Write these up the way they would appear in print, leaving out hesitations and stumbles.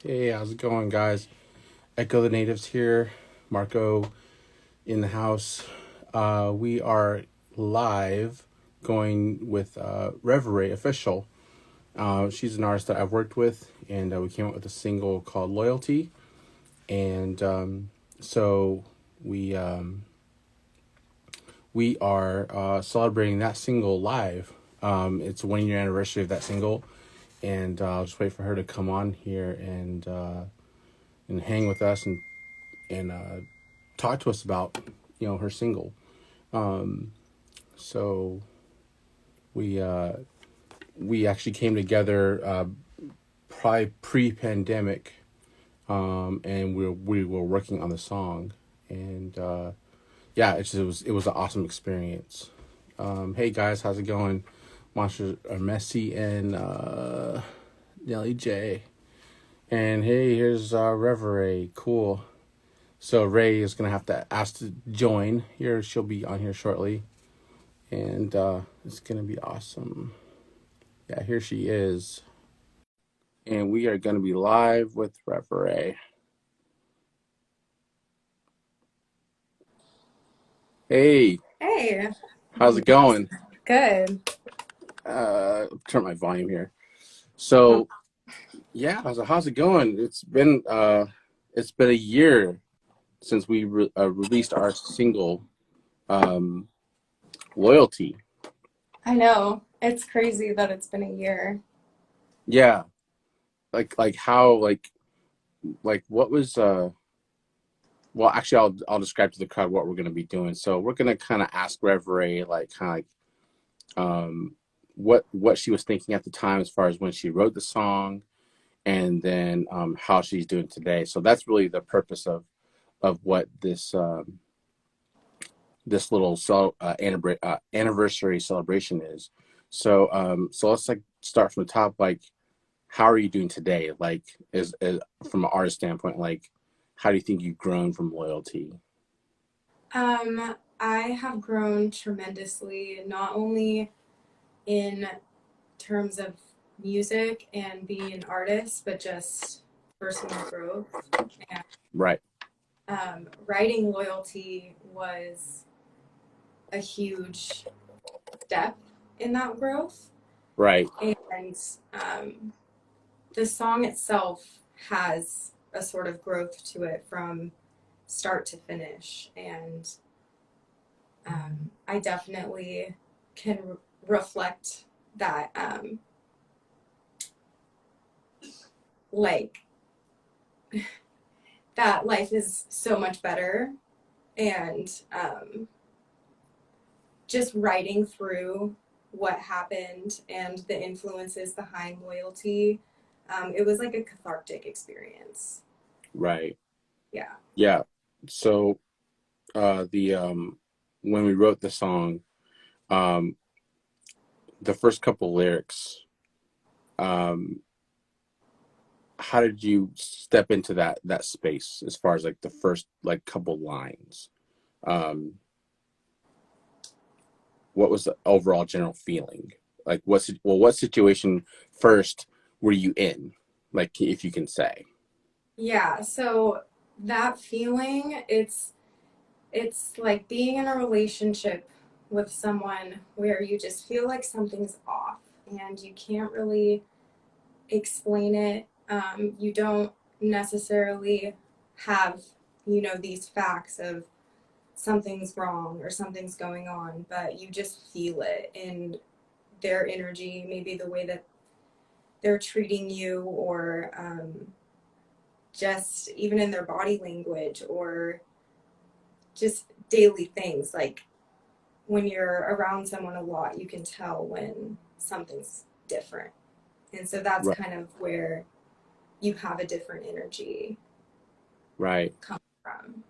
Hey, how's it going, guys? Echo the Natives here. Marco in the house. We are live going with Reverae Official. She's an artist that I've worked with, and we came up with a single called Loyalty. And so we we are celebrating that single live. It's a 1 year anniversary of that single, and I'll just wait for her to come on here and hang with us and talk to us about her single. So we actually came together probably pre-pandemic, and we were working on the song, and yeah, it was an awesome experience. Hey guys, how's it going? Monsters are messy and Nelly J. And hey, here's Reverae. Cool. So Ray is gonna have to ask to join here. She'll be on here shortly, and it's gonna be awesome. Yeah, here she is, and we are gonna be live with Reverae. Hey, Hey, how's it going? good. Turn my volume here. So yeah, how's it going? It's been a year since we released our single, um, "Loyalty." I know. It's crazy that it's been a year. Yeah, like how like what was well, actually, I'll describe to the crowd what we're gonna be doing. So we're gonna kind of ask Reverae like kind of what she was thinking at the time as far as when she wrote the song, and then how she's doing today. So that's really the purpose of what this little anniversary celebration is. So let's like start from the top. Like, how are you doing today? Like, is from an artist standpoint, like, how do you think you've grown from Loyalty? I have grown tremendously, not only in terms of music and being an artist, but just personal growth. And Right, writing Loyalty was a huge step in that growth. right, And the song itself has a sort of growth to it from start to finish. And I definitely can reflect that, like, that life is so much better. And just writing through what happened and the influences behind loyalty, it was like a cathartic experience. right. Yeah. Yeah. So the when we wrote the song, um, the first couple lyrics, um, how did you step into that space as far as like the first like couple lines? Um, what was the overall general feeling? Like, what situation first were you in? Like, if you can say. Yeah. So that feeling, it's like being in a relationship with someone where you just feel like something's off and you can't really explain it. You don't necessarily have, these facts of something's wrong or something's going on, but you just feel it in their energy, maybe the way that they're treating you, or just even in their body language, or just daily things. Like when you're around someone a lot, you can tell when something's different. And so that's Right, kind of where you have a different energy right. come from.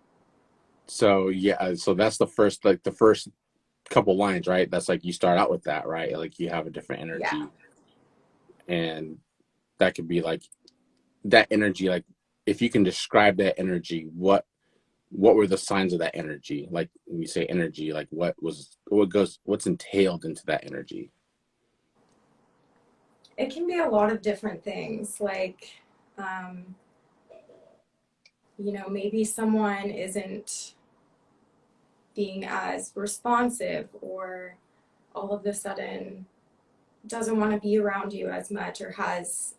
So yeah, so that's the first couple lines, right? That's like you start out with that, right? Like you have a different Yeah. energy, and that could be like that energy. Like, if you can describe that energy, what were the signs of that energy? Like when you say energy, like what's entailed into that energy? It can be a lot of different things. Like, um, maybe someone isn't being as responsive, or all of a sudden doesn't want to be around you as much, or has,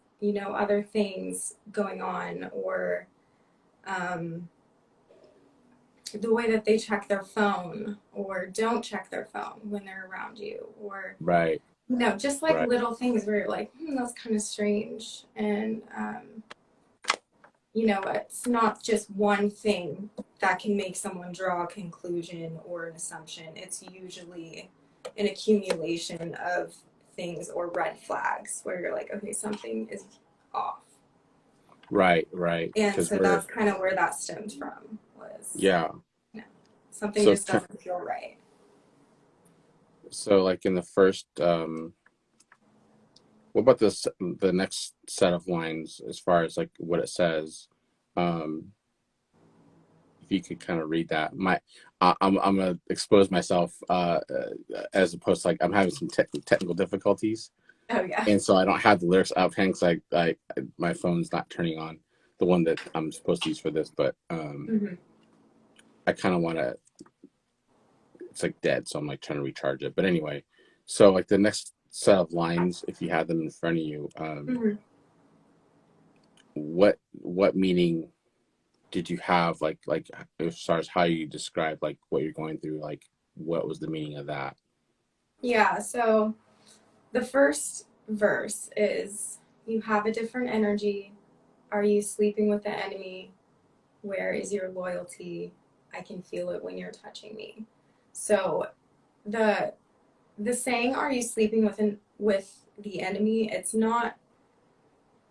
other things going on, or um, the way that they check their phone or don't check their phone when they're around you, or Right. just like Right. little things where you're like, that's kind of strange. And it's not just one thing that can make someone draw a conclusion or an assumption. It's usually an accumulation of things or red flags where you're like, okay, something is off. Right. Right. And Because so we're, that's kind of where that stemmed from, was, yeah. something So just doesn't feel right. so like in the first, what about this the next set of lines as far as like what it says? Um, if you could kind of read that. I'm gonna expose myself as opposed to like I'm having some technical difficulties, Oh, yeah. and so I don't have the lyrics offhand because my phone's not turning on, the one that I'm supposed to use for this, but Mm-hmm. I kind of want to. It's like dead, so I'm like trying to recharge it. But anyway, so like the next set of lines, if you have them in front of you, Mm-hmm. what meaning did you have, like as far as how you describe like what you're going through, like what was the meaning of that? Yeah, so the first verse is, you have a different energy. Are you sleeping with the enemy? Where is your loyalty? I can feel it when you're touching me. So the the saying, are you sleeping with the enemy? It's not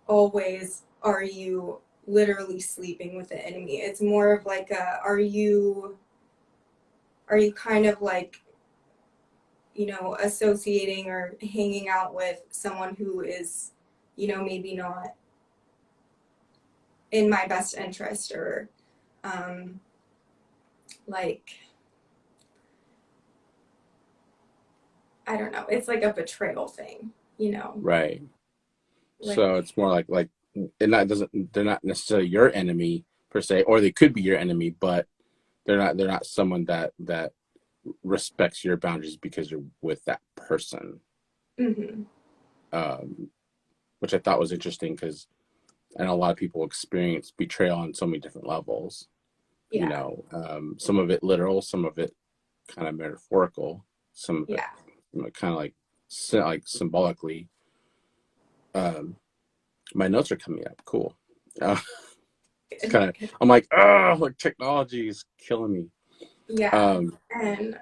always, are you literally sleeping with the enemy? It's more of like a, are you kind of like, associating or hanging out with someone who is, maybe not in my best interest, or um, like, I don't know. It's like a betrayal thing, Right. like, So it's more like and that doesn't they're not necessarily your enemy per se, or they could be your enemy, but they're not someone that respects your boundaries because you're with that person. mm-hmm. Um, which I thought was interesting because I know a lot of people experience betrayal on so many different levels. Yeah, Some of it literal, some of it kind of metaphorical, some of it yeah. kind of like symbolically. Um, my notes are coming up. Cool. Uh, it's kind of I'm like, oh, like technology is killing me. Yeah. Um, And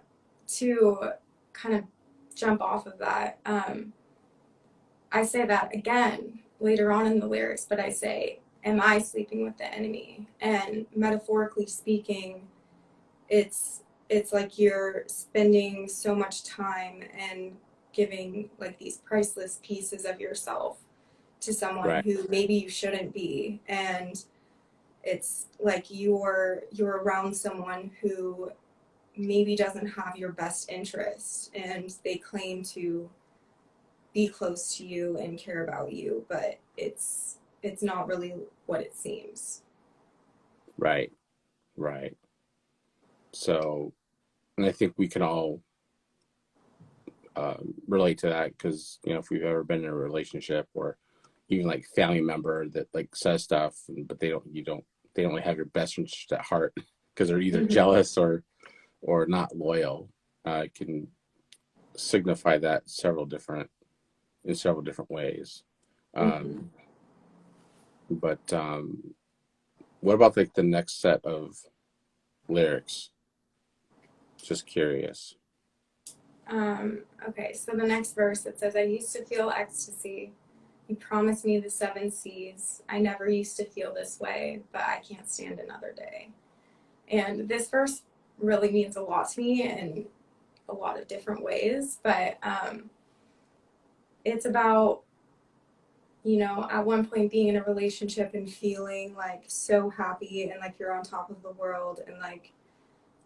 to kind of jump off of that, I say that again later on in the lyrics, but I say, am I sleeping with the enemy? And metaphorically speaking, it's like you're spending so much time and giving like these priceless pieces of yourself to someone right, who maybe you shouldn't be. And it's like you're around someone who maybe doesn't have your best interest, and they claim to be close to you and care about you, but it's not really what it seems. right, right. So, and I think we can all relate to that because if we've ever been in a relationship or even like family member that like says stuff, but they don't really have your best interest at heart because they're either Mm-hmm. jealous or not loyal. It can signify that in several different ways. Mm-hmm. Um, but what about like the next set of lyrics? Just curious. Okay, so the next verse, it says, I used to feel ecstasy. You promised me the seven seas. I never used to feel this way, but I can't stand another day. And this verse really means a lot to me in a lot of different ways, but it's about, at one point being in a relationship and feeling like so happy and like you're on top of the world, and like,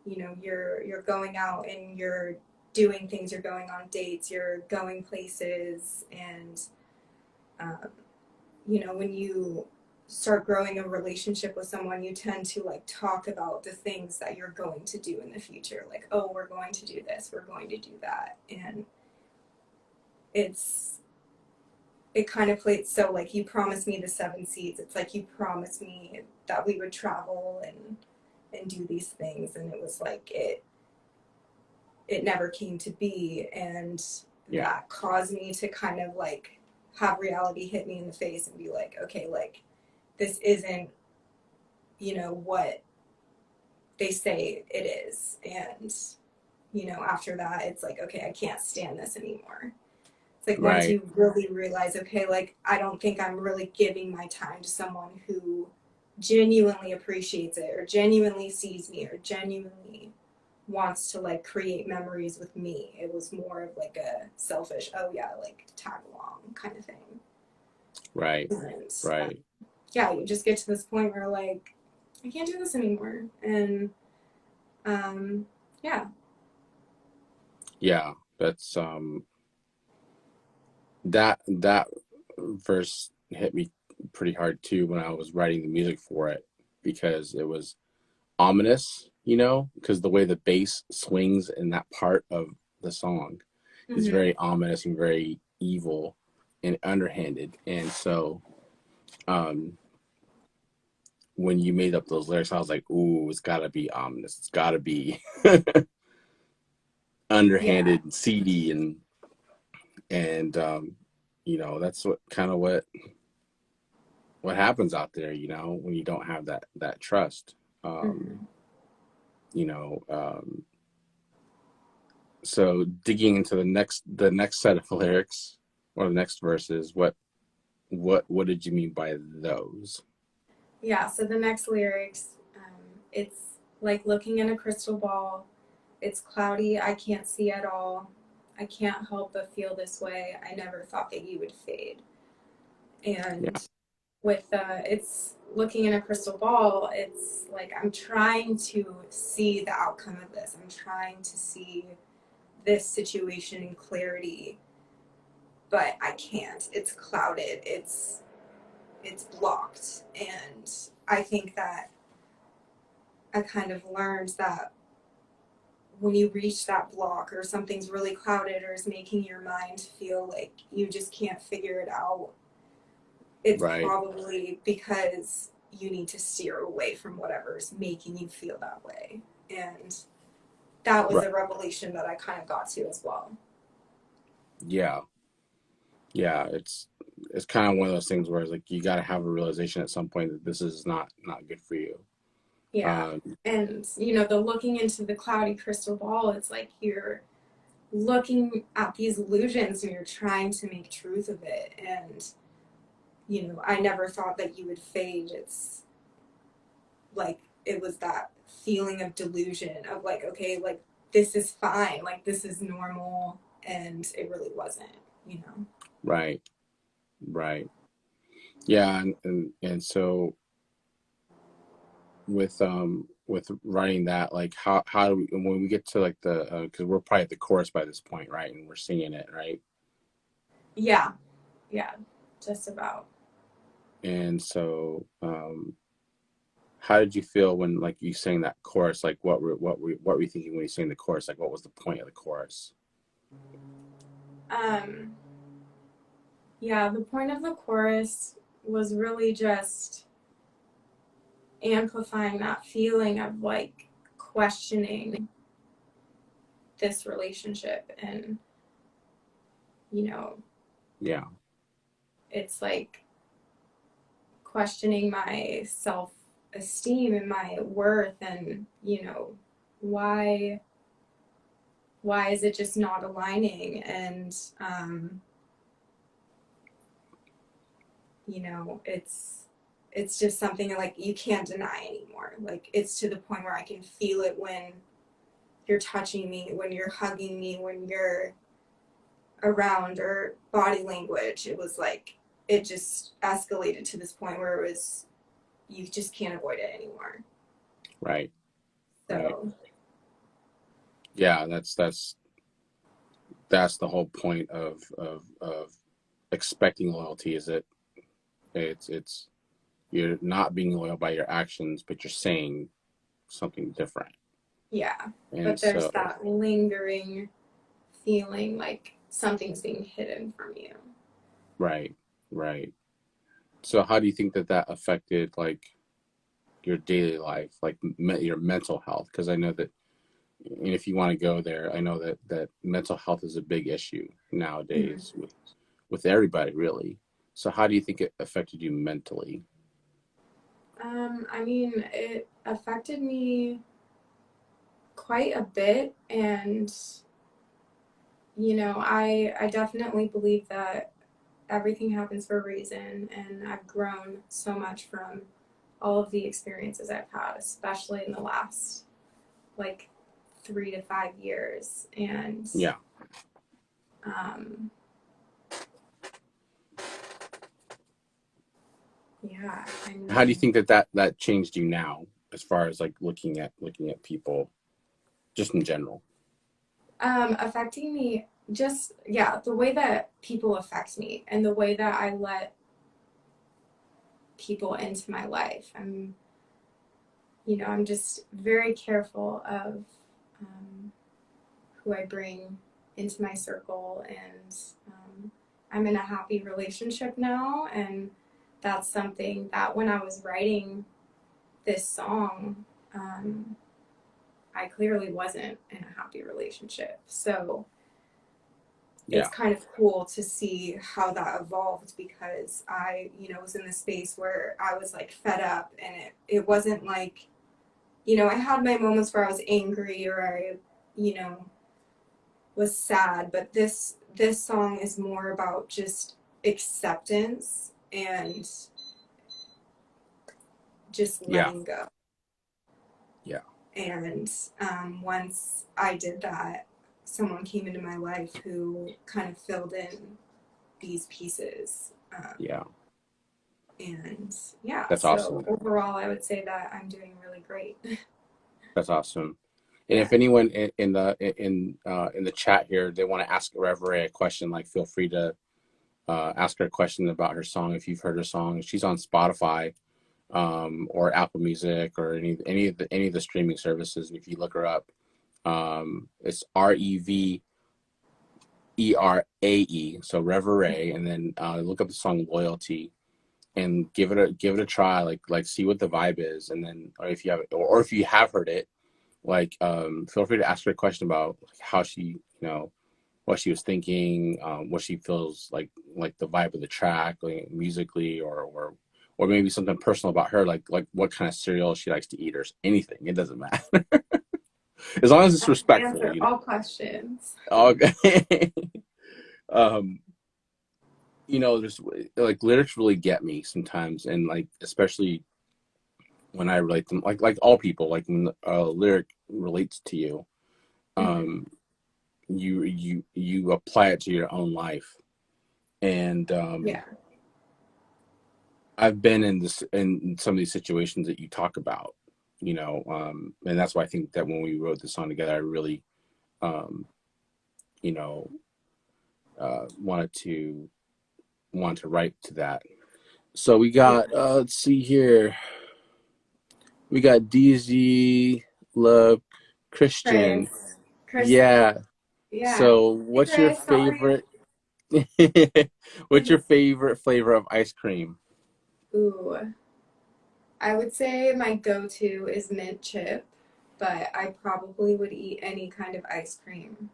you're going out and you're doing things, you're going on dates, you're going places, and um, when you start growing a relationship with someone, you tend to like talk about the things that you're going to do in the future. Like, oh, we're going to do this, we're going to do that. And it's, it kind of plays, so like you promised me the 7 seeds. It's like you promised me that we would travel and do these things. And it was like it never came to be. And Yeah. that caused me to kind of like have reality hit me in the face and be like, okay, like this isn't, what they say it is. And, after that, it's like, okay, I can't stand this anymore. It's like once Right. you really realize, okay, like I don't think I'm really giving my time to someone who genuinely appreciates it or genuinely sees me or genuinely wants to like create memories with me. It was more of like a selfish, oh yeah, like tag along kind of thing. Right. And Right. yeah, you just get to this point where like I can't do this anymore. And um, yeah, Yeah. That's that verse hit me pretty hard too when I was writing the music for it because it was ominous, because the way the bass swings in that part of the song is mm-hmm. very ominous and very evil and underhanded. And so um when you made up those lyrics, I was like, ooh, it's gotta be ominous. It's gotta be Yeah, underhanded and seedy and that's what happens out there, when you don't have that trust. Um, mm-hmm. you know, um, so digging into the next set of lyrics or the next verses, what did you mean by those? Yeah. So the next lyrics, it's like looking in a crystal ball. It's cloudy. I can't see at all. I can't help but feel this way. I never thought that you would fade. Yeah. And with it's looking in a crystal ball, it's like I'm trying to see the outcome of this. I'm trying to see this situation in clarity, but I can't. It's clouded. It's blocked. And I think that I kind of learned that when you reach that block or something's really clouded or is making your mind feel like you just can't figure it out, it's Right. probably because you need to steer away from whatever's making you feel that way. And that was Right. a revelation that I kind of got to as well. Yeah. Yeah. It's kind of one of those things where it's like you got to have a realization at some point that this is not good for you. Yeah. Um, And, the looking into the cloudy crystal ball, it's like you're looking at these illusions and you're trying to make truth of it. And, I never thought that you would fade. It's like it was that feeling of delusion of like, okay, like this is fine, like this is normal, and it really wasn't. right. Right. Yeah. And so with writing that, like how do we, when we get to like the because we're probably at the chorus by this point, right, and we're singing it, right? Yeah, yeah, just about. And so how did you feel when like you sang that chorus? Like what were you thinking when you sang the chorus? Like what was the point of the chorus? um yeah, the point of the chorus was really just amplifying that feeling of like questioning this relationship. And you know Yeah. it's like questioning my self esteem and my worth. And why why is it just not aligning? And it's just something like you can't deny anymore. Like it's to the point where I can feel it when you're touching me, when you're hugging me, when you're around, or body language. It was like it just escalated to this point where it was you just can't avoid it anymore. Right. Right. So Yeah, that's the whole point of expecting loyalty, is it it's You're not being loyal by your actions, but you're saying something different. Yeah. And But there's so, that lingering feeling like something's being hidden from you. right, right. So how do you think that that affected like your daily life, like your mental health? Because I know that, and if you want to go there, I know that mental health is a big issue nowadays Mhm. with everybody really. So how do you think it affected you mentally? I mean, it affected me quite a bit, and I definitely believe that everything happens for a reason, and I've grown so much from all of the experiences I've had, especially in the last like 3 to 5 years. And Yeah. um, yeah, I How do you mean, think that that changed you now, as far as like looking at people, just in general? affecting me just, yeah, the way that people affect me and the way that I let people into my life. I'm just very careful of um, who I bring into my circle, and I'm in a happy relationship now, and that's something that when I was writing this song, um, I clearly wasn't in a happy relationship. So it's Yeah. kind of cool to see how that evolved, because I was in this space where I was like fed up, and it wasn't like, I had my moments where I was angry or you know, was sad, but this song is more about just acceptance and just Yeah. letting go. Yeah. And once I did that, someone came into my life who kind of filled in these pieces. Yeah. And yeah, That's so awesome. overall, I would say that I'm doing really great. That's awesome. And Yeah. if anyone in the chat here, they want to ask Reverae a question, like feel free to ask her a question about her song. If you've heard her song, she's on Spotify, or Apple Music, or any of the streaming services. If you look her up, it's Reverae, so Reverae, and then look up the song Loyalty and give it a try. Like see what the vibe is, and then or if you have or if you have heard it, like feel free to ask her a question about how she, what she was thinking, what she feels like the vibe of the track, like musically, or maybe something personal about her, like what kind of cereal she likes to eat or anything. It doesn't matter as long as it's respectful, Answer all questions. Okay. um, there's like lyrics really get me sometimes, and like especially when I relate them, like all people, like when a lyric relates to you, Mm-hmm. um, you apply it to your own life. And Yeah. I've been in some of these situations that you talk about, and that's why I think that when we wrote this song together, I really, um, you know, wanted to write to that. So we Yeah. got, let's see here, we got DZ Love Christian. Chris. Chris. Yeah. Yeah. So Hey, what's your Chris. How are you? favorite? What's your favorite flavor of ice cream? Ooh. I would say my go-to is mint chip, but I probably would eat any kind of ice cream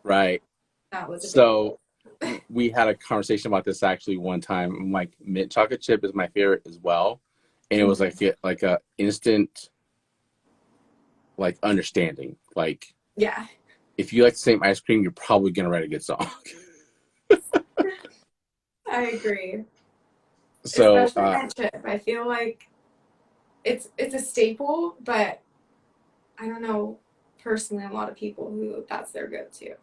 Right. that was So available. we had a conversation about this actually one time. I'm like, mint chocolate chip is my favorite as well, and it was Hmm. like a instant like understanding. Like Yeah, if you like the same ice cream, you're probably gonna write a good song. I agree. So Especially mint chip. I feel like it's a staple, but I don't know personally a lot of people who that's their go-to.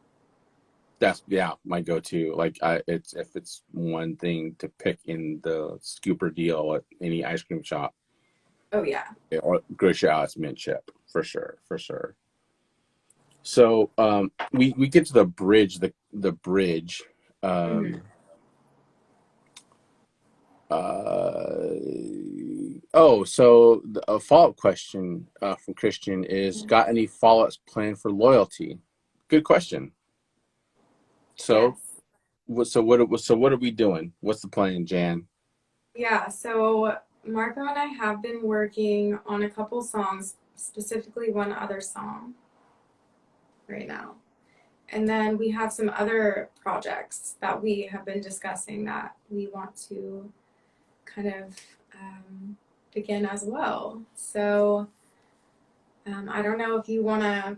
that's yeah my go-to. Like it's if it's one thing to pick in the scooper deal at any ice cream shop Oh yeah. or grocery out, it's mint chip for sure, for sure. So we get to the bridge. Hmm. Um, uh, Oh, so a follow-up question from Christian is, got any follow-ups planned for loyalty? Good question. So, Yes. what are we doing? What's the plan, Jan? Yeah, so Marco and I have been working on a couple songs, specifically one other song right now. And then we have some other projects that we have been discussing that we want to kind of begin as well. So I don't know if you want to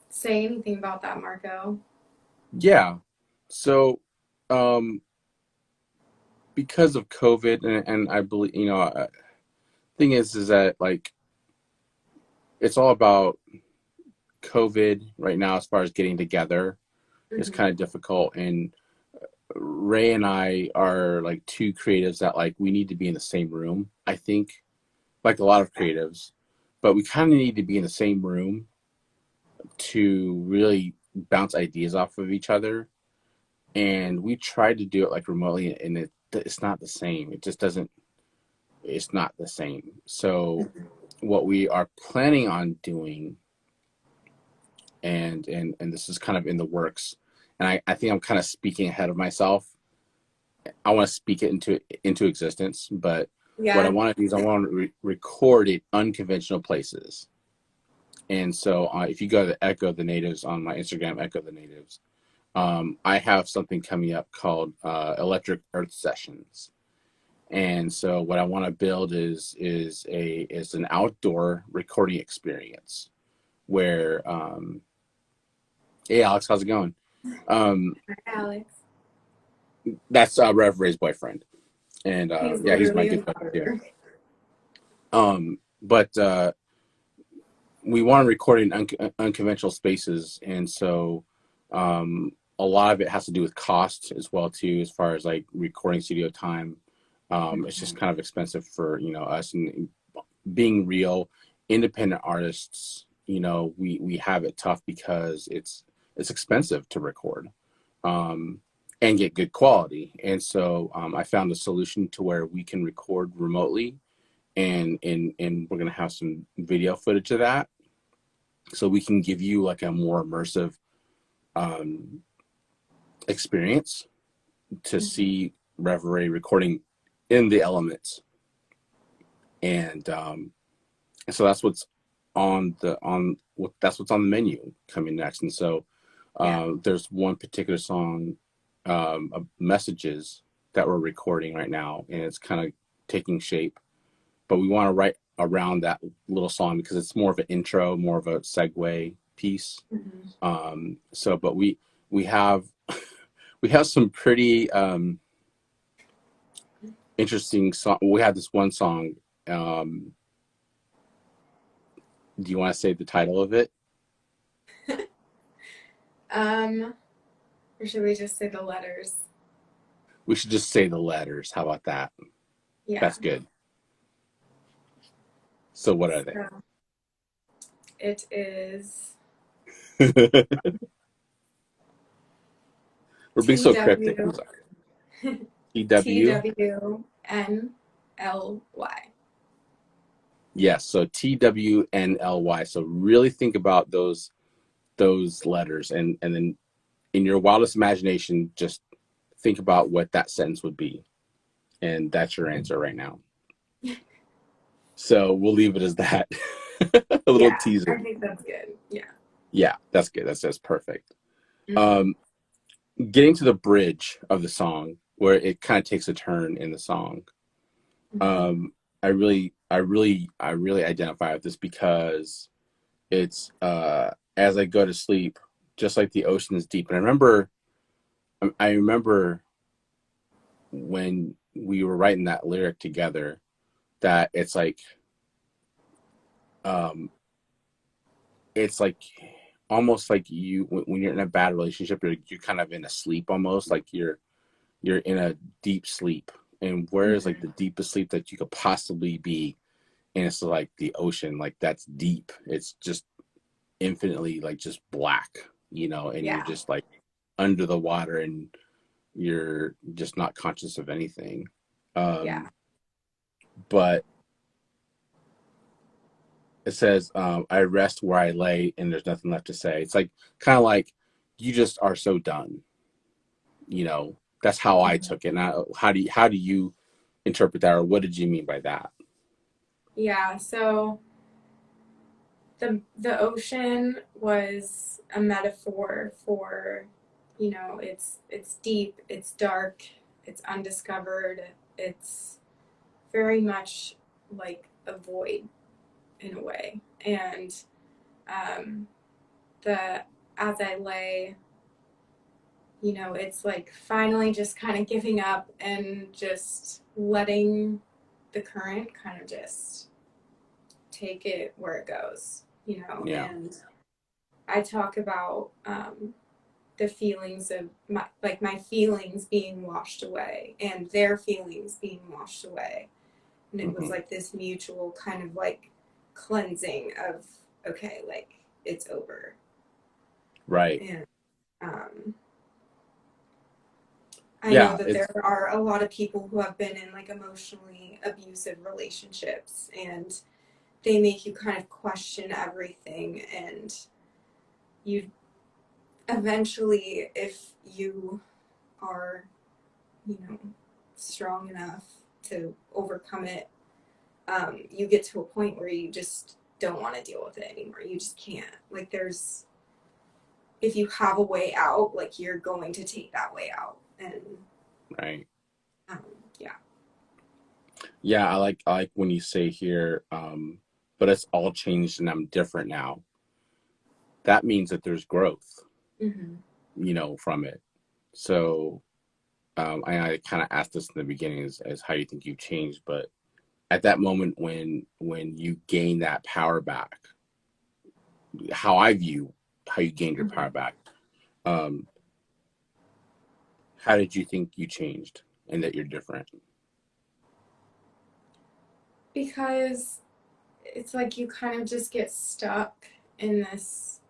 say anything about that, Marco. Yeah. So, um, because of COVID, and I believe, thing is that like it's all about COVID right now as far as getting together. It's Mm-hmm. kind of difficult, and Ray and I are like two creatives that like we need to be in the same room. I think, like a lot of creatives, but we kind of need to be in the same room to really bounce ideas off of each other. And we tried to do it like remotely, and it's not the same. It just doesn't. It's not the same. So what we are planning on doing, and this is kind of in the works, and I think I'm kind of speaking ahead of myself. I want to speak it into existence, but what I Yeah. want to do is I want to record in unconventional places. And so if you go to Echo the Natives on my Instagram, Echo the Natives, I have something coming up called Electric Earth Sessions. And so what I want to build is an outdoor recording experience where hey Alex, how's it going? Um, Hi, Alex. that's Reverae's boyfriend, and He's yeah, he's my literally in good the buddy other too. room. But we want to record in unconventional spaces, and so a lot of it has to do with cost as well too, as far as like recording studio time. It's just kind of expensive for us, and being real independent artists. We have it tough because it's expensive to record um, and get good quality. And so I found a solution to where we can record remotely, and we're gonna have some video footage of that, so we can give you like a more immersive um, experience to Mm-hmm. see Reverae recording in the elements, and so that's what's that's what's on the menu coming next. And so Yeah. there's one particular song, messages, that we're recording right now, and it's kind of taking shape. But we want to write around that little song because it's more of an intro, more of a segue piece. Mm-hmm. But we have we have some pretty interesting song. We had this one song. Um, do you want to say the title of it? um, or should we just say the letters? We should just say the letters. How about that? Yeah. That's good. So what are they? So it is We're being T so cryptic. I'm W sorry. T TW. W N L Y. Yes. So TWNLY. So really think about those letters, and then in your wildest imagination, just think about what that sentence would be, and that's your answer right now. So we'll leave it as that. A little Yeah, I teaser. think that's good. Yeah. Yeah, that's good. That's perfect. Mm-hmm. Um, Getting to the bridge of the song where it kind of takes a turn in the song. Mm-hmm. Um, I really identify with this because it's as I go to sleep, just like the ocean is deep. And I remember when we were writing that lyric together, that um, it's like almost like you when you're in a bad relationship, you're kind of in a sleep, almost like you're in a deep sleep. And where is like Mm-hmm. the deepest sleep that you could possibly be? And it's like the ocean, like that's deep. It's just infinitely like just black, and you're Yeah. just like under the water, and you're just not conscious of anything. Yeah. Um, but it says, I rest where I lay and there's nothing left to say. It's like kind of like you just are so done. You know, that's how I Mhm. took it. Now, how do you interpret that, or what did you mean by that? Yeah, so the ocean was a metaphor for, it's deep, it's dark, it's undiscovered, it's very much like a void in a way. And um, the as I lay, it's like finally just kind of giving up and just letting the current kind of just take it where it goes, Yeah. and I talk about the feelings of my feelings being washed away and their feelings being washed away. And it was Hmm. like this mutual kind of like cleansing of, okay, like it's over. Right. And um, I know Yeah. that It's. there are a lot of people who have been in like emotionally abusive relationships, and they make you kind of question everything. And you eventually, if you are, you know, strong enough to overcome it, you get to a point where you just don't want to deal with it anymore. You just can't. Like, if you have a way out, like, you're going to take that way out. And, Right. um, yeah. Yeah. I like when you say here, but it's all changed and I'm different now. That means that there's growth, Mm-hmm. from it. So, I kind of asked this in the beginning as how you think you've changed, but at that moment when you gain that power back, how I view how you gained your Mm-hmm. power back, um, how did you think you changed and that you're different? Because it's like you kind of just get stuck in this,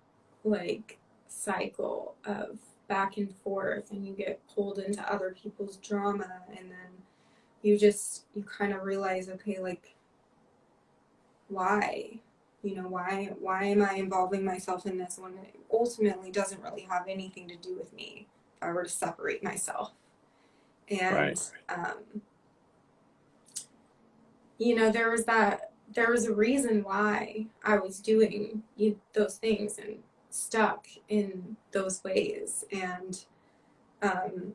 like, cycle of back and forth, and you get pulled into other people's drama, and then you kind of realize, okay, like, why, why am I involving myself in this when it ultimately doesn't really have anything to do with me if I were to separate myself. Right. And um, there was a reason why I was doing those things and stuck in those ways. And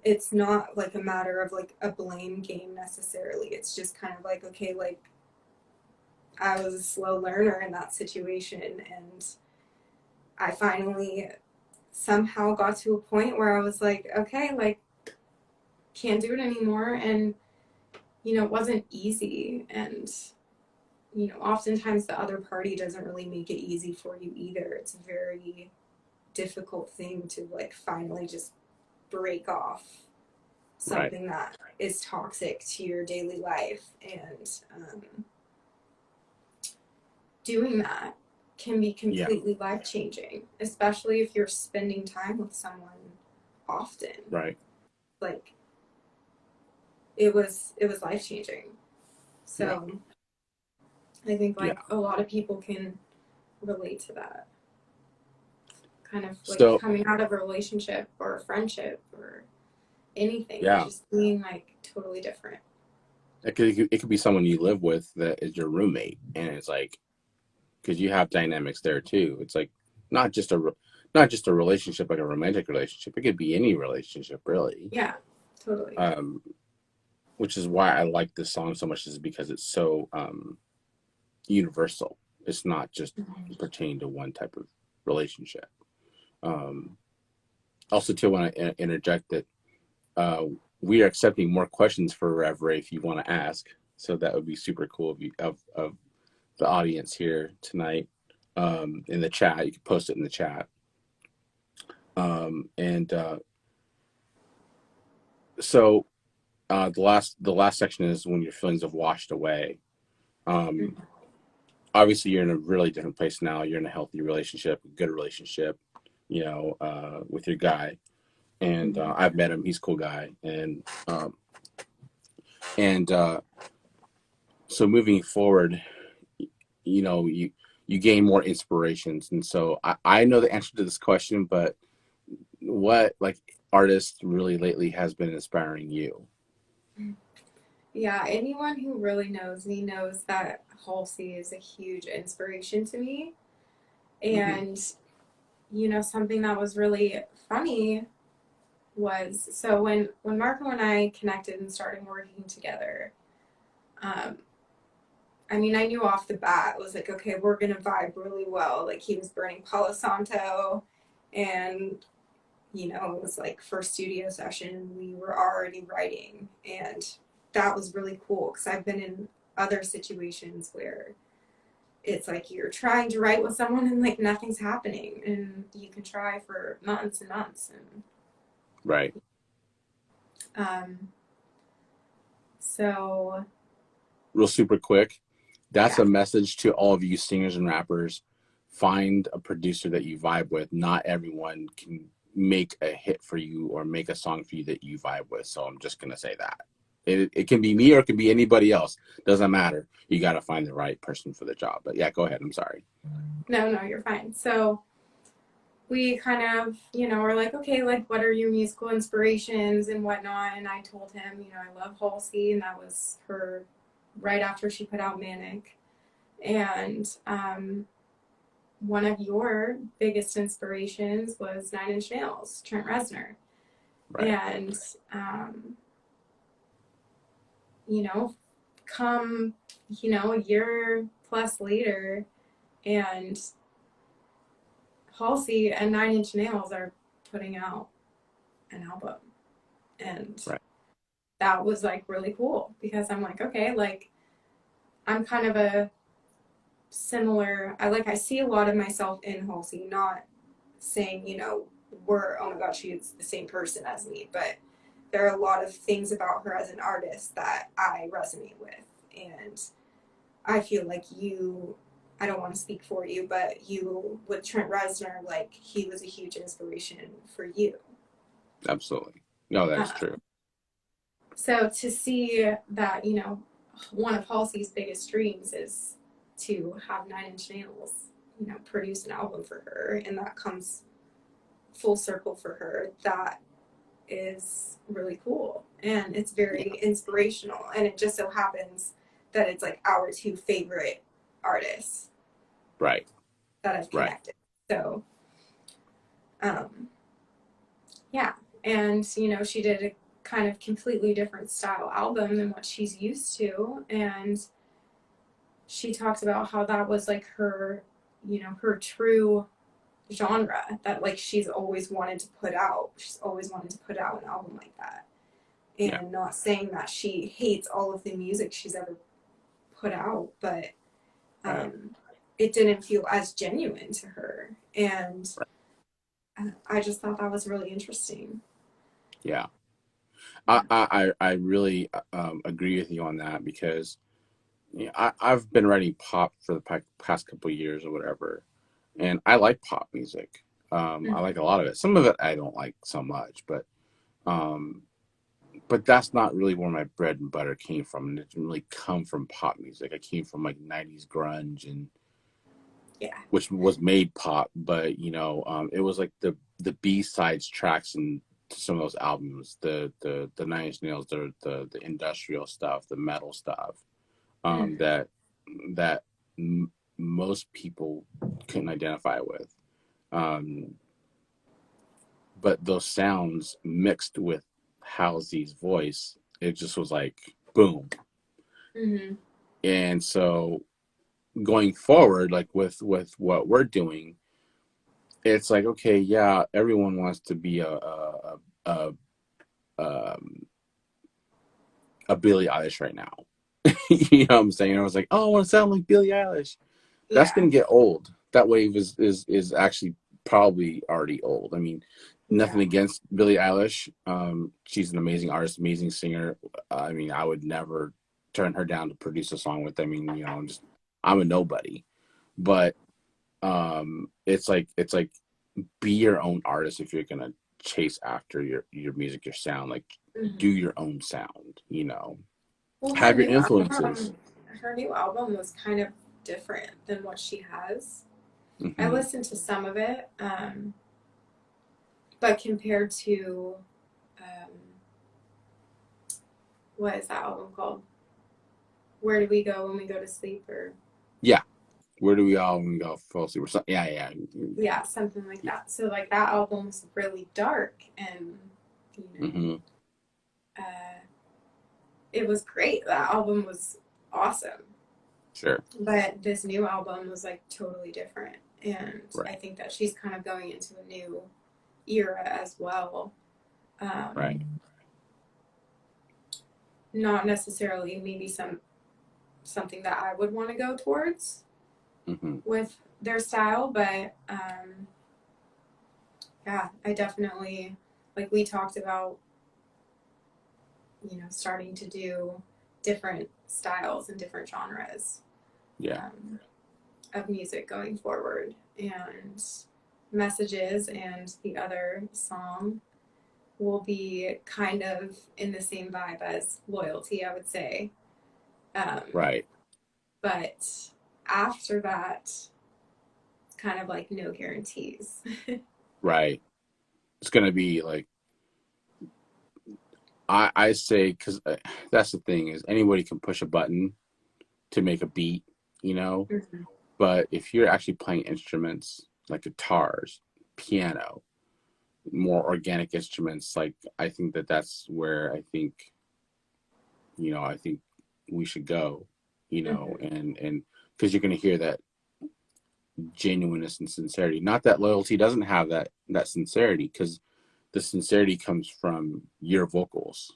it's not like a matter of like a blame game necessarily. It's just kind of like, okay, like, I was a slow learner in that situation, and I finally somehow got to a point where I was like, okay, like, can't do it anymore. And, it wasn't easy. And, oftentimes the other party doesn't really make it easy for you either. It's a very difficult thing to, like, finally just break off Right. something that is toxic to your daily life. And doing that can be Yeah. completely life changing, especially if you're spending time with someone often. Right. Like, it was life changing. Yeah. So I think Yeah. like a lot of people can relate to that. Kind of like So coming out of a relationship or a friendship or anything and yeah, just being like totally different. it could be someone you live with that is your roommate, and it's like because you have dynamics there too. It's like not just not just a relationship like a romantic relationship. It could be any relationship really. Yeah, totally. Um, which is why I like this song so much is because it's so universal. It's not just Mm-hmm. pertaining to one type of relationship. Um, Also, too, want to interject that uh, we are accepting more questions for Reverae if you want to ask. So that would be super cool of the audience here tonight in the chat. You can post it in the chat. And so the last section is when your feelings have washed away. Um, Mm-hmm. Obviously, you're in a really different place now. You're in a healthy relationship, a good relationship, with your guy. And Mm-hmm. I've met him. He's a cool guy. And so moving forward, you you gain more inspirations. And so I know the answer to this question, but what like artist really lately has been inspiring you? Yeah, anyone who really knows me knows that Halsey is a huge inspiration to me. Hmm. And, something that was really funny was so when Marco and I connected and started working together, um, I mean, I knew off the bat, it was like, okay, we're gonna vibe really well. Like he was burning Palo Santo, and it was like first studio session, we were already writing, and that was really cool because I've been in other situations where it's like you're trying to write with someone and like nothing's happening, and you can try for months and months, and Right. um, so Real super quick. That's yeah, a message to all of you singers and rappers. Find a producer that you vibe with. Not everyone can make a hit for you or make a song for you that you vibe with. So I'm just gonna say that. It can be me or it can be anybody else. Doesn't matter. You got to find the right person for the job. But yeah, go ahead. I'm sorry. no, you're fine. So we kind of, were like, okay, like, what are your musical inspirations and whatnot? And I told him, I love Halsey, and that was her right after she put out Manic. And one of your biggest inspirations was Nine Inch Nails, Trent Reznor. Right. And, um, you know, come, a year plus later, and Halsey and Nine Inch Nails are putting out an album. And Right. that was like really cool because I'm like, okay, like I'm kind of a similar, I see a lot of myself in Halsey, not saying, we're, oh my god, she's the same person as me, but there are a lot of things about her as an artist that I resonate with. And I feel like I don't want to speak for you, but you, with Trent Reznor, like he was a huge inspiration for you. Absolutely. No, that is Uh, true. so to see that, one of Halsey's biggest dreams is to have Nine Inch Nails, produce an album for her, and that comes full circle for her. That is really cool, and it's Yeah. very inspirational. And it just so happens that it's like our two favorite artists Right. that I've Right. connected. So, um, yeah, and she did a kind of completely different style album than what she's used to, and she talks about how that was like her, her true genre that like she's always wanted to put out. She's always wanted to put out an album like that. Yeah. And not saying that she hates all of the music she's ever put out, but Right. um, it didn't feel as genuine to her. And Right. I just thought that was really interesting. Yeah. Yeah. I really agree with you on that because I've been writing pop for the past couple of years or whatever, and I like pop music. I like Mm-hmm. a lot of it. Some of it I don't like so much, um, but that's not really where my bread and butter came from. And it didn't really come from pop music. I came from like '90s grunge, and Yeah. which was made pop, but it was like the B sides tracks and some of those albums, the Nine Inch Nails, the industrial stuff, the metal stuff, Mm-hmm. that that most people couldn't identify with. Um, but those sounds mixed with Halsey's voice, it just was like boom. Mm-hmm. And so going forward, like with what we're doing, it's like okay, yeah, everyone wants to be a, um, a Billie Eilish right now. You know what I'm saying? I was like, oh, I want to sound like Billie Eilish. That's Yeah. gonna get old. That wave is actually probably already old. I mean, nothing Yeah. against Billie Eilish. She's an amazing artist, amazing singer. I mean, I would never turn her down to produce a song with. I mean, I'm a nobody. But it's like be your own artist if you're gonna chase after your music, your sound. Like do Mm-hmm. your own sound. Well, Have your influences. her new album was kind of different than what she has. I Mm-hmm. listened to some of it, but compared to um, what is that album called? Where do we go when we go to sleep? Or Yeah. Where do we all when we go fall asleep or something? Yeah, yeah, yeah, something like yeah. that. So like that album was really dark, and you know, Mm-hmm. uh, it was great. That album was awesome. Sure. But this new album was like totally different. And I Right. think that she's kind of going into a new era as well. Right. Um, Not necessarily maybe something that I would want to go towards Mm-hmm. with their style, but yeah, I definitely like we talked about, starting to do different styles and different genres Yeah. um, of music going forward, and Messages and the other song will be kind of in the same vibe as Loyalty, I would say. Um, Right. but after that, it's kind of like no guarantees. Right. It's gonna be like I say because that's the thing is anybody can push a button to make a beat, you know. Mm-hmm. But if you're actually playing instruments like guitars, piano, more organic instruments, like I think that's where I think we should go, Mm-hmm. and because you're gonna hear that genuineness and sincerity. Not that Loyalty doesn't have that sincerity, because the sincerity comes from your vocals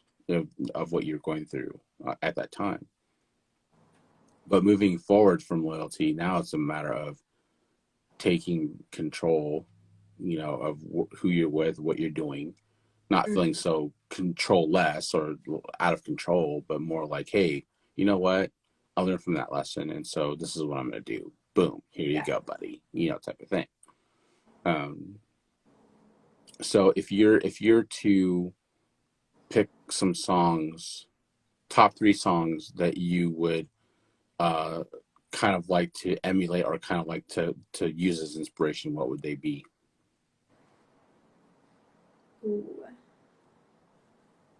of what you're going through at that time. But moving forward from Loyalty, now it's a matter of taking control, of who you're with, what you're doing, not feeling Mm-hmm. so control less or out of control, but more like, hey, you know what? I learned from that lesson, and so this is what I'm going to do. Boom, here you Yeah. go, buddy. Type of thing. Um, so if you're to pick some songs, top three songs that you would uh, kind of like to emulate or kind of like to use as inspiration, what would they be? Ooh.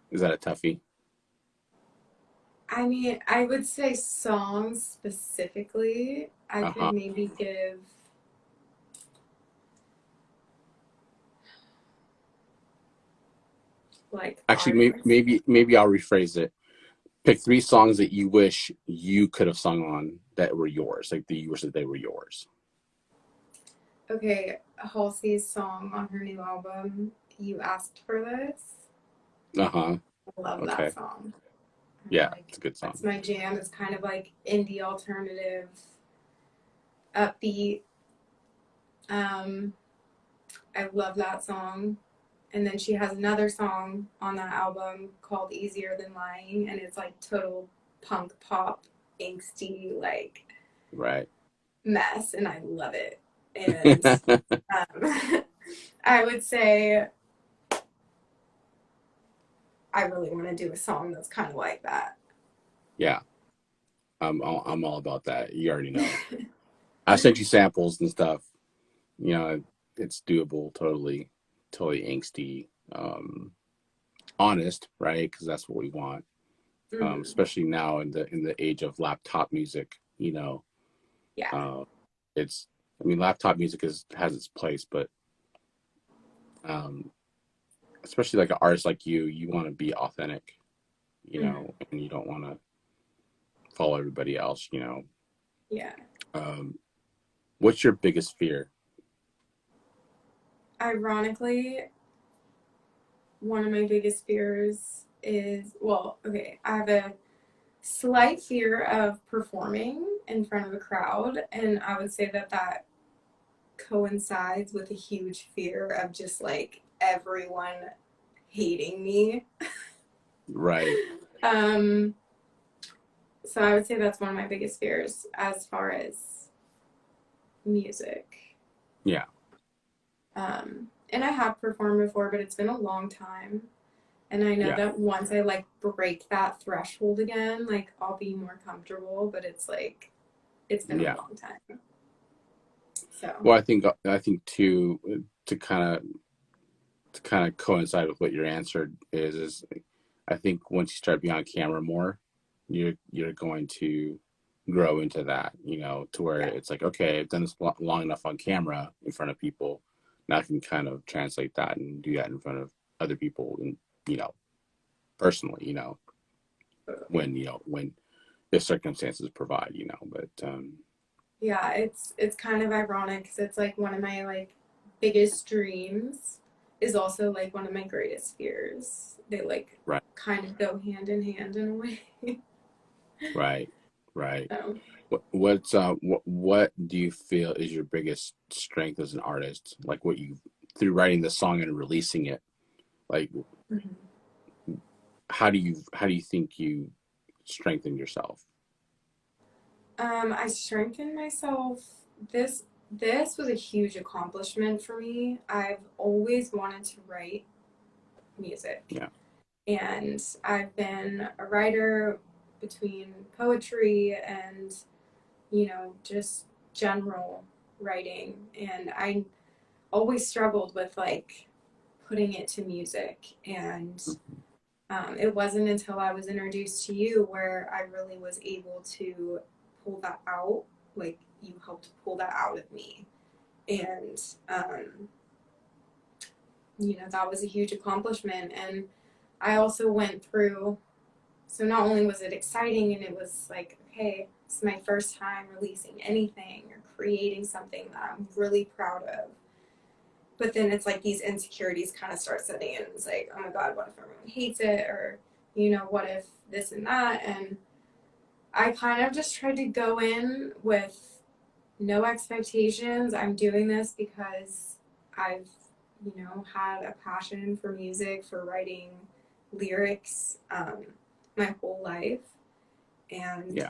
Is that a toughie? I mean, I would say songs specifically. I Uh could huh. maybe give like Actually, artists. maybe I'll rephrase it. Pick three songs that you wish you could have sung on that were yours, like that you wish that they were yours. Okay, Halsey's song on her new album, You Asked for This. Uh huh. I love that Okay. song. Yeah, Like it's a good that's song. my jam. It's kind of like indie alternative, upbeat. Um, I love that song. And then she has another song on that album called Easier Than Lying, and it's like total punk pop, angsty, like Right. mess, and I love it. And um, I would say I really want to do a song that's kind of like that. Yeah, I'm all about that. You already know. I sent you samples and stuff. You know, it's doable. Totally angsty. Honest, right? Because that's what we want. Mm-hmm. Especially now in the age of laptop music. Yeah. Uh, it's. I mean, laptop music has its place, but um, especially like an artist like you want to be authentic, Mm-hmm. and you don't want to follow everybody else. Yeah. Um, what's your biggest fear? Ironically, one of my biggest fears is, well, okay, I have a slight fear of performing in front of a crowd, and I would say that that coincides with a huge fear of just like everyone hating me. Right. Um, so I would say that's one of my biggest fears as far as music. Yeah. And I have performed before, but it's been a long time. And I know Yeah. that once I like break that threshold again, like I'll be more comfortable, but it's like it's been a Yeah. long time. So Well, I think too, to kind of coincide with what your answer is I think once you start being on camera more, you're going to grow into that, to where yeah, it's like, okay, I've done this long enough on camera in front of people. Now I can kind of translate that and do that in front of other people, and you know, personally, totally. when if circumstances provide, but Yeah, it's kind of ironic because it's like one of my like biggest dreams is also like one of my greatest fears. They like right, kind of go hand in hand in a way. right, right. So, What do you feel is your biggest strength as an artist? Like what you through writing the song and releasing it, like mhm. how do you think you strengthen yourself? I strengthened myself. This was a huge accomplishment for me. I've always wanted to write music, Yeah, and I've been a writer between poetry and just general writing, and I always struggled with like putting it to music, and it wasn't until I was introduced to you where I really was able to pull that out. Like you helped pull that out of me, and um, that was a huge accomplishment. And I also went through. So not only was it exciting, and it was like, okay, it's my first time releasing anything or creating something that I'm really proud of. But then it's like these insecurities kind of start setting in. It's like, oh my God, what if everyone hates it? Or, what if this and that? And I kind of just tried to go in with no expectations. I'm doing this because I've, had a passion for music, for writing lyrics my whole life. And yeah,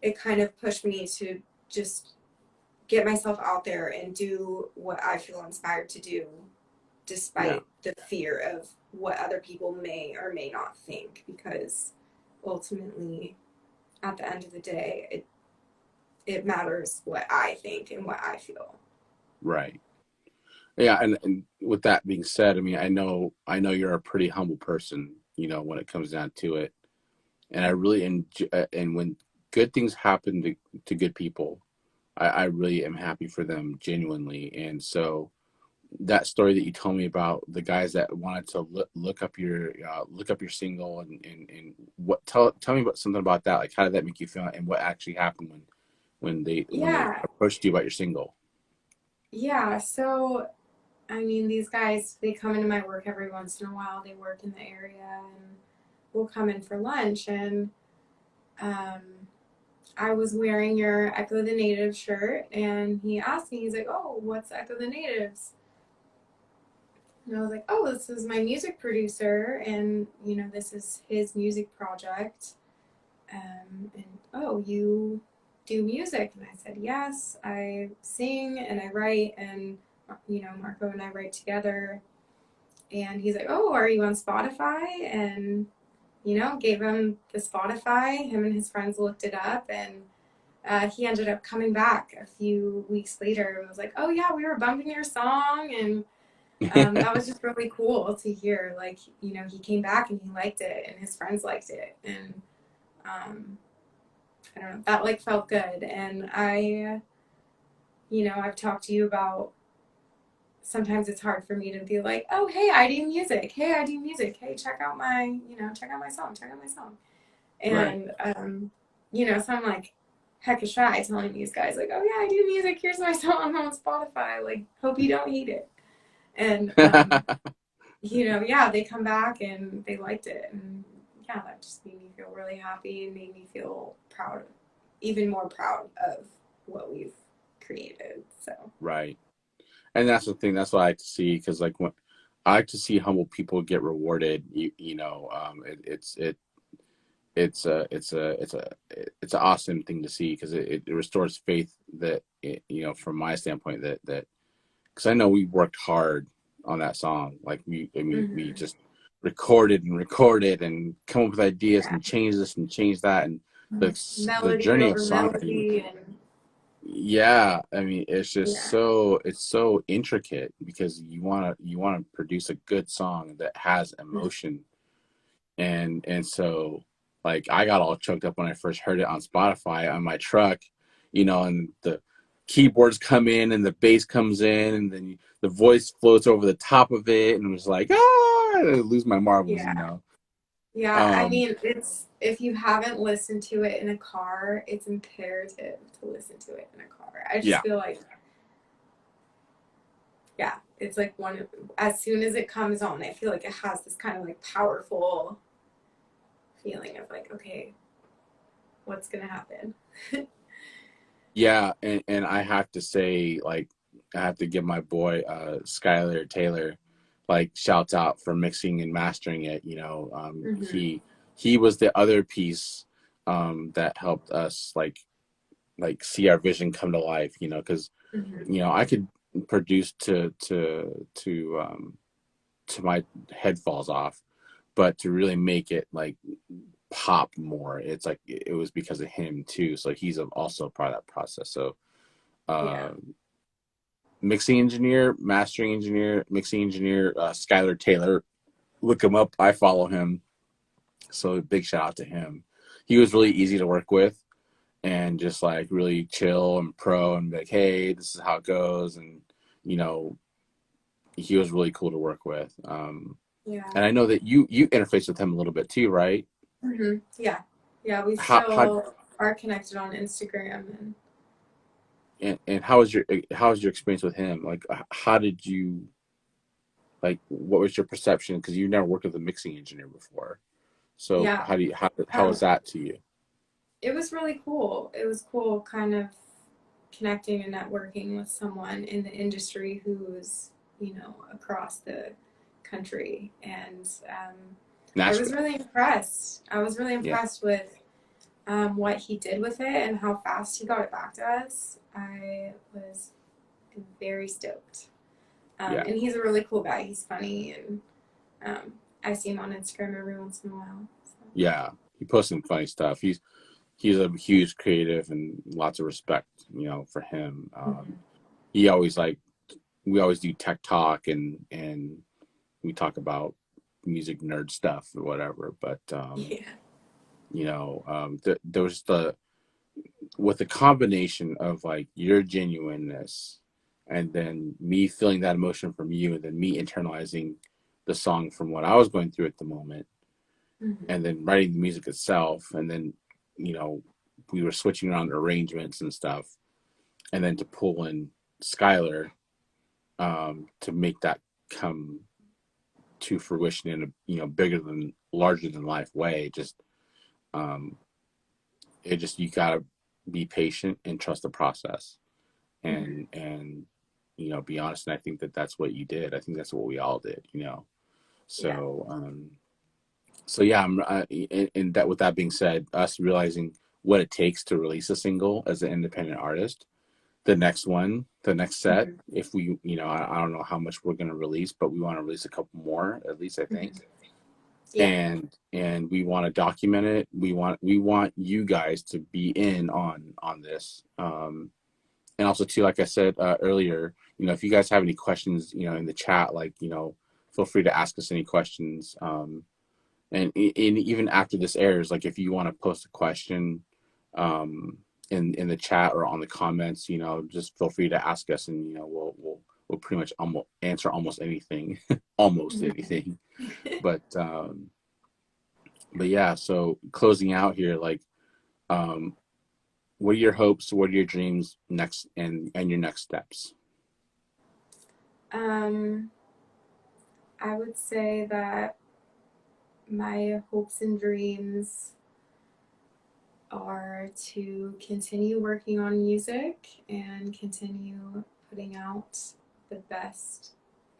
it kind of pushed me to just get myself out there and do what I feel inspired to do, yeah, despite the fear of what other people may or may not think, because ultimately, at the end of the day, it matters what I think and what I feel. right. Yeah, and with that being said, I mean, I know you're a pretty humble person, when it comes down to it, and I really enjoy, and when good things happen to good people, I really am happy for them genuinely, and so that story that you told me about the guys that wanted to look up your single and what tell me about something about that, like how did that make you feel and what actually happened when they Yeah, approached you about your single. yeah. So, I mean, these guys, they come into my work every once in a while. They work in the area and we'll come in for lunch. And um, I was wearing your Echo the Native shirt, and he asked me, he's like, "Oh, what's Echo the Natives?" And I was like, "Oh, this is my music producer, and this is his music project." And oh, you do music? And I said, "Yes, I sing and I write, and Marco and I write together." And he's like, "Oh, are you on Spotify?" And gave him the Spotify. Him and his friends looked it up, and he ended up coming back a few weeks later and was like, "Oh yeah, we were bumping your song," and that was just really cool to hear. Like, he came back and he liked it, and his friends liked it, and um, I don't know, that like felt good. And I've talked to you about sometimes it's hard for me to be like, "Oh hey, I do music. Hey, I do music. Hey, check out my song. Check out my song." Right. And so I'm like hecka shy telling these guys like, "Oh yeah, I do music. Here's my song on Spotify. Like, hope you don't hate it." And yeah, they come back and they liked it, and yeah, that just made me feel really happy and made me feel proud, even more proud of what we've created. So Right. And that's the thing. That's what I like to see because like when I like to see humble people get rewarded, it's an awesome thing to see because it restores faith that from my standpoint that because I know we worked hard on that song. Like we mm-hmm. just recorded and recorded and come up with ideas Yeah, and change this and change that, and the Melody journey of over songwriting. melody, and Yeah, I mean, it's just yeah. so it's so intricate because you wanna produce a good song that has emotion, and so like I got all choked up when I first heard it on Spotify on my truck, and the keyboards come in and the bass comes in and then the voice floats over the top of it and it was like and I lose my marbles. Yeah. Yeah, I Um, mean, it's if you haven't listened to it in a car, it's imperative to listen to it in a car. I just yeah, feel like, yeah, it's like as soon as it comes on, I feel like it has this kind of like powerful feeling of like, okay, what's gonna happen? yeah, and I have to say, like, I have to give my boy Skylar Taylor like shouts out for mixing and mastering it. Mm-hmm. He was the other piece that helped us like see our vision come to life. Because Mm-hmm. I could produce to my head falls off, but to really make it like pop more, it's like it was because of him too. So he's also part of that process. So Yeah. uh, mixing engineer, mastering engineer, mixing engineer, Skylar Taylor. Look him up. I follow him. So big shout out to him. He was really easy to work with and just like really chill and pro and like, hey, this is how it goes. And, you know, he was really cool to work with. Yeah. And I know that you interface with him a little bit too, right? Mm-hmm. Yeah. Yeah. We How still are connected on Instagram, and and how was your experience with him? Like, how did you like? What was your perception? Because you've never worked with a mixing engineer before. So yeah. how was Um, that to you? it was really cool. It was cool kind of connecting and networking with someone in the industry who's, across the country. And I was Nashville. really impressed. I was really Yeah, impressed with what he did with it and how fast he got it back to us. I was very stoked. yeah, And he's a really cool guy. He's funny, and I see him on Instagram every once in a while. So. yeah. He posts some funny stuff. He's a huge creative and lots of respect, for him. Mm-hmm. He always like we always do tech talk and we talk about music nerd stuff or whatever. But Yeah. there was the with the combination of like your genuineness and then me feeling that emotion from you and then me internalizing the song from what I was going through at the moment Mm-hmm. and then writing the music itself and then you know we were switching around arrangements and stuff and then to pull in Skylar to make that come to fruition in a bigger than larger than life way um, it just you gotta be patient and trust the process Mm-hmm. and be honest, and I think that that's what you did. I think that's what we all did. Yeah. So so yeah, and that with that being said, us realizing what it takes to release a single as an independent artist, the next set, Mm-hmm. if we I don't know how much we're going to release, but we want to release a couple more at least, I think. Mm-hmm. Yeah. And we want to document it. We want you guys to be in on this. And also too, like I said earlier, if you guys have any questions, in the chat, like feel free to ask us any questions. And even after this airs, like if you want to post a question um, in the chat or on the comments, just feel free to ask us, and we'll pretty much almost answer almost anything, almost Mm-hmm. anything. But yeah, so closing out here, like, um, what are your hopes? What are your dreams next, and your next steps? um, I would say that my hopes and dreams are to continue working on music and continue putting out the best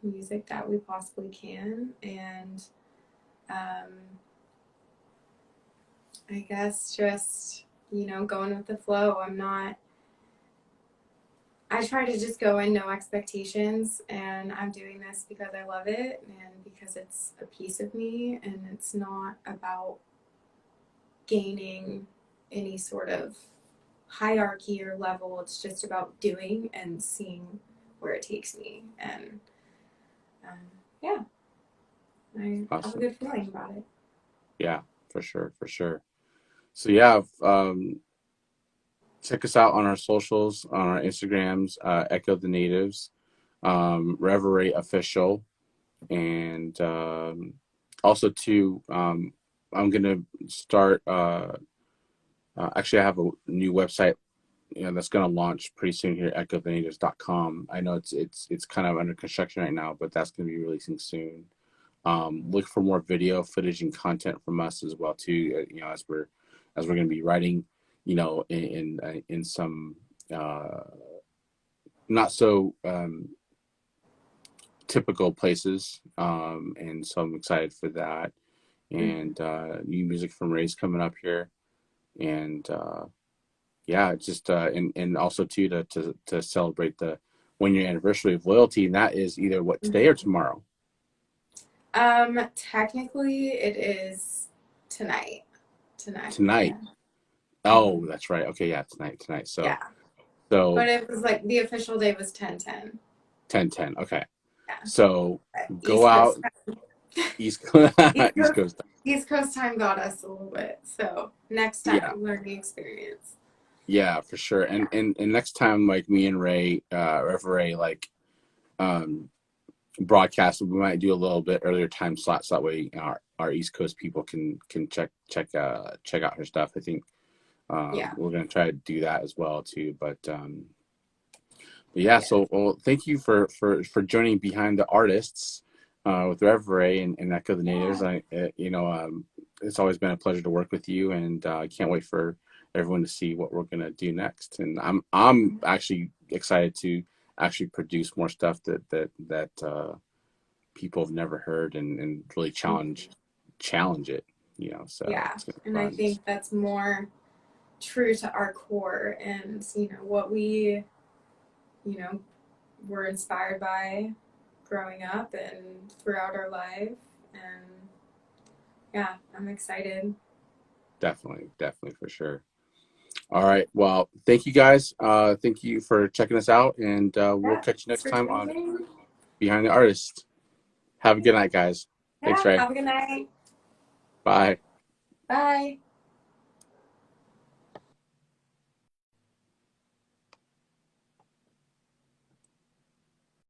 music that we possibly can. And um, I guess just, going with the flow. I try to just go in no expectations, and I'm doing this because I love it and because it's a piece of me, and it's not about gaining any sort of hierarchy or level. It's just about doing and seeing where it takes me. And um, yeah, I have a Awesome. good feeling about it. Yeah, for sure, for sure. So yeah, check us out on our socials, on our Instagrams, Echo the Natives, Reverae Official, and also too, I'm gonna start. Actually, I have a new website, that's gonna launch pretty soon here, echothenatives.com. I know it's kind of under construction right now, but that's gonna be releasing soon. Look for more video footage and content from us as well too. As we're going to be writing, in some uh, not so typical places, and so I'm excited for that. Mm-hmm. And new music from Ray's coming up here, and yeah, just and also too to celebrate the 1 year anniversary of Loyalty, and that is either what, today or Mm-hmm. tomorrow? Technically, it is tonight. Tonight, Tonight. yeah. Oh, Mm-hmm. that's right. Okay, yeah, tonight. So Yeah. so But it was like the official day was 10:10. 10:10. Okay. Yeah. So go East out Coast time. East East East Coast Coast. East Coast time got us a little bit. So next Yeah. time, learning experience. Yeah, for sure. And Yeah. and next time, like me and Ray, Ray, like um broadcast, we might do a little bit earlier time slots, that way our East Coast people can check out her stuff. I think Yeah. we're gonna try to do that as well too. But yeah, Yeah. so well, thank you for joining Behind the Artists with Reverae and Echo the Natives. Yeah. It's always been a pleasure to work with you, and I can't wait for everyone to see what we're gonna do next. And I'm actually excited to actually produce more stuff that people have never heard, and really Mhm. challenge it. So Yeah. it's gonna be And I fun. think that's more true to our core and, what we, you know, were inspired by growing up and throughout our life. And yeah, I'm excited. Definitely for sure. All right. Well, thank you guys. Thank you for checking us out, and we'll Yeah. catch you Thanks next for time tuning on in. Behind the Artist. Have a good night, guys. Thanks, Yeah. Ray. Have a good night. Bye. Bye.